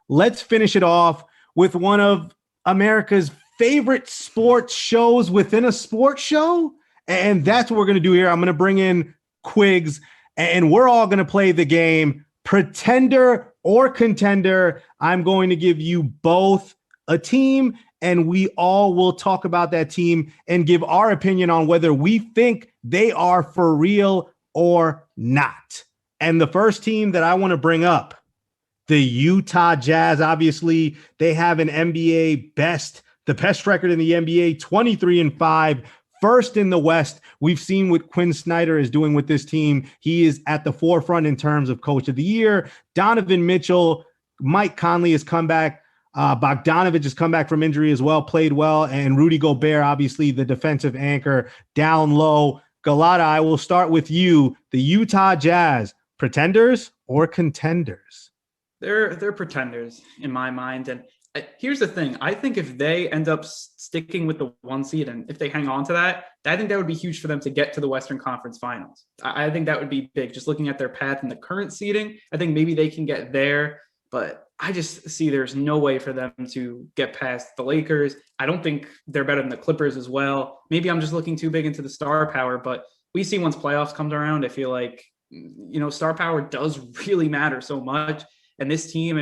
let's finish it off with one of America's favorite sports shows within a sports show. And that's what we're going to do here. I'm going to bring in Quigs, and we're all going to play the game Pretender or Contender. I'm going to give you both a team, and we all will talk about that team and give our opinion on whether we think they are for real or not. And the first team that I want to bring up, the Utah Jazz. Obviously, they have an NBA the best record in the NBA, 23-5, first in the West. We've seen what Quin Snyder is doing with this team. He is at the forefront in terms of Coach of the Year. Donovan Mitchell, Mike Conley has come back. Bogdanovich has come back from injury as well, played well. And Rudy Gobert, obviously the defensive anchor down low. Galata, I will start with you. The Utah Jazz, pretenders or contenders? They're pretenders in my mind. And here's the thing. I think if they end up sticking with the 1 seed and if they hang on to that, I think that would be huge for them to get to the Western Conference Finals. I think that would be big. Just looking at their path in the current seeding, I think maybe they can get there. But I just see there's no way for them to get past the Lakers. I don't think they're better than the Clippers as well. Maybe I'm just looking too big into the star power, but we see once playoffs comes around, I feel like, star power does really matter so much. And this team,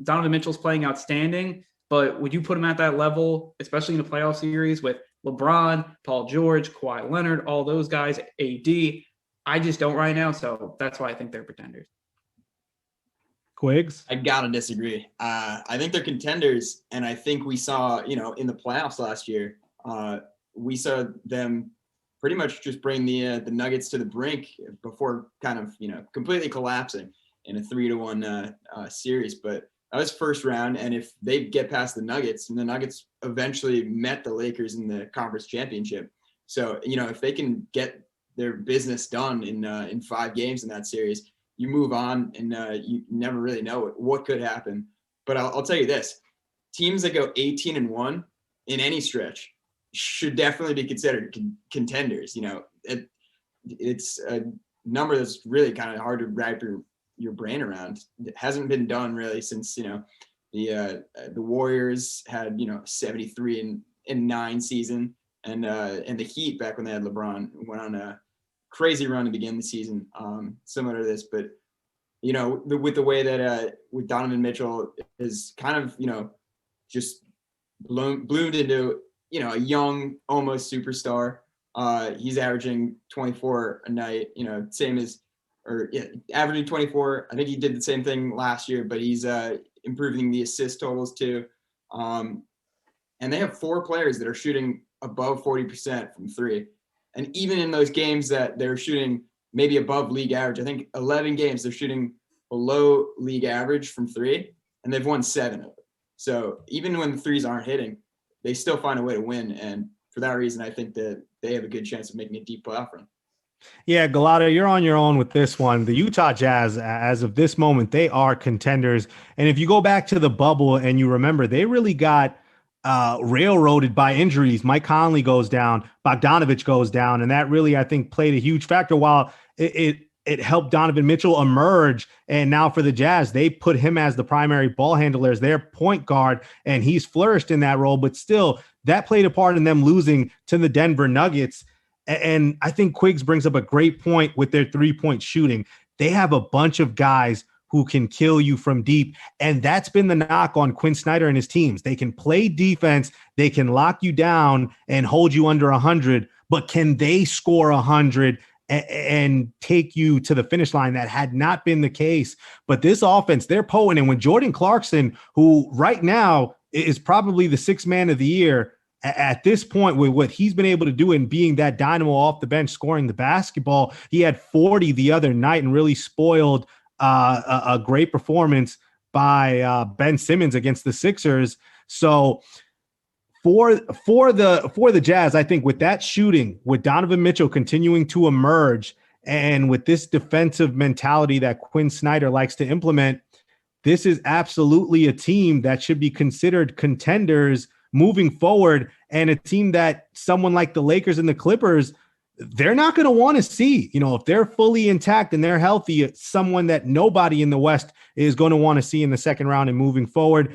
Donovan Mitchell's playing outstanding, but would you put him at that level, especially in the playoff series with LeBron, Paul George, Kawhi Leonard, all those guys, AD? I just don't right now. So that's why I think they're pretenders. Quigs? I gotta disagree. I think they're contenders, and I think we saw, in the playoffs last year, we saw them pretty much just bring the Nuggets to the brink before kind of completely collapsing in a 3-1 series. But that was first round, and if they get past the Nuggets, and the Nuggets eventually met the Lakers in the conference championship, so if they can get their business done in 5 games in that series, you move on, and you never really know what could happen. But I'll tell you this: teams that go 18-1 in any stretch should definitely be considered contenders. It's a number that's really kind of hard to wrap your brain around. It hasn't been done really since the Warriors had 73-9 season, and the Heat back when they had LeBron went on a crazy run to begin the season, similar to this. But with the way that with Donovan Mitchell is kind of just bloomed into a young almost superstar. He's averaging 24 a night, averaging 24. I think he did the same thing last year, but he's improving the assist totals too. And they have 4 players that are shooting above 40% from 3. And even in those games that they're shooting maybe above league average, I think 11 games they're shooting below league average from 3, and they've won 7 of them. So even when the threes aren't hitting, they still find a way to win. And for that reason, I think that they have a good chance of making a deep playoff run. Yeah, Galata, you're on your own with this one. The Utah Jazz, as of this moment, they are contenders. And if you go back to the bubble and you remember, they really got railroaded by injuries. Mike Conley goes down, Bogdanovich goes down, and that really, I think, played a huge factor. While it helped Donovan Mitchell emerge, and now for the Jazz, they put him as the primary ball handler, as their point guard, and he's flourished in that role. But still, that played a part in them losing to the Denver Nuggets. And I think Quiggs brings up a great point with their 3-point shooting. They have a bunch of guys who can kill you from deep. And that's been the knock on Quin Snyder and his teams. They can play defense, they can lock you down and hold you under 100, but can they score 100 and take you to the finish line? That had not been the case. But this offense, they're potent. And when Jordan Clarkson, who right now is probably the 6th man of the year, at this point, with what he's been able to do and being that dynamo off the bench, scoring the basketball, he had 40 the other night and really spoiled a great performance by Ben Simmons against the Sixers. So for the Jazz, I think with that shooting, with Donovan Mitchell continuing to emerge, and with this defensive mentality that Quin Snyder likes to implement, this is absolutely a team that should be considered contenders moving forward, and a team that someone like the Lakers and the Clippers, they're not going to want to see, if they're fully intact and they're healthy, it's someone that nobody in the West is going to want to see in the second round and moving forward.